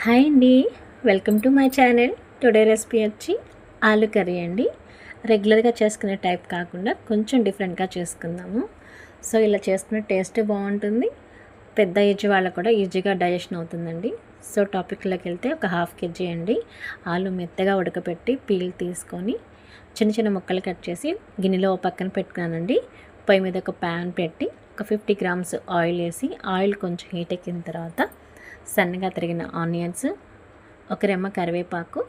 Hi అండి, welcome to my channel. Today recipe వచ్చి ఆలు కర్రీ అండి. రెగ్యులర్గా చేసుకునే టైప్ కాకుండా కొంచెం డిఫరెంట్గా చేసుకుందాము. సో ఇలా చేసుకునే టేస్ట్ బాగుంటుంది, పెద్ద ఏజ్ వాళ్ళకు కూడా ఈజీగా డైజెషన్ అవుతుందండి. సో టాపిక్లోకి వెళ్తే ఒక 1/2 kg అండి ఆలు మెత్తగా ఉడకపెట్టి పీల్ తీసుకొని చిన్న చిన్న ముక్కలు కట్ చేసి గిన్నెలో పక్కన పెట్టుకున్నానండి. పొయ్యి మీద ఒక ప్యాన్ పెట్టి ఒక 50 grams ఆయిల్ వేసి ఆయిల్ కొంచెం హీట్ ఎక్కిన తర్వాత సన్నగా తరిగిన ఆనియన్స్, ఒక రెమ్మ కరివేపాకు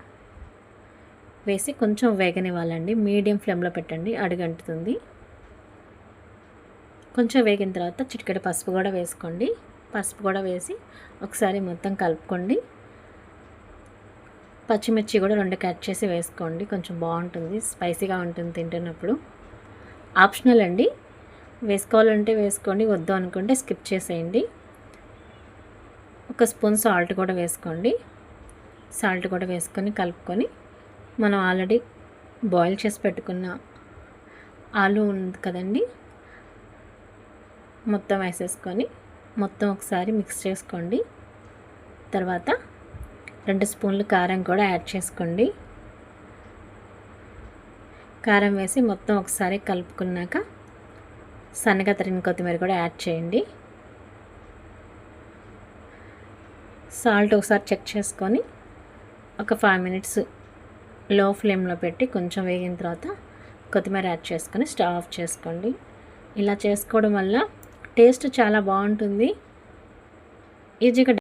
వేసి కొంచెం వేగనివ్వాలండి. మీడియం ఫ్లేమ్లో పెట్టండి, అడుగంటుతుంది. కొంచెం వేగిన తర్వాత చిటికెడు పసుపు కూడా వేసుకోండి. పసుపు కూడా వేసి ఒకసారి మొత్తం కలుపుకోండి. పచ్చిమిర్చి కూడా 2 కట్ చేసి వేసుకోండి, కొంచెం బాగుంటుంది, స్పైసీగా ఉంటుంది తింటున్నప్పుడు. ఆప్షనల్ అండి, వేసుకోవాలంటే వేసుకోండి, వద్దు అనుకుంటే స్కిప్ చేసేయండి. ఒక స్పూన్ సాల్ట్ కూడా వేసుకోండి. సాల్ట్ కూడా వేసుకొని కలుపుకొని మనం ఆల్రెడీ బాయిల్ చేసి పెట్టుకున్న ఆలు ఉంది కదండి, మొత్తం వేసేసుకొని మొత్తం ఒకసారి మిక్స్ చేసుకోండి. తర్వాత 2 స్పూన్లు కారం కూడా యాడ్ చేసుకోండి. కారం వేసి మొత్తం ఒకసారి కలుపుకున్నాక సన్నగా తరిగిన కొత్తిమీర కూడా యాడ్ చేయండి. సాల్ట్ ఒకసారి చెక్ చేసుకొని ఒక 5 minutes లో ఫ్లేమ్లో పెట్టి కొంచెం వేగిన తర్వాత కొత్తిమీర యాడ్ చేసుకొని స్టవ్ ఆఫ్ చేసుకోండి. ఇలా చేసుకోవడం వల్ల టేస్ట్ చాలా బాగుంటుంది, ఈజీగా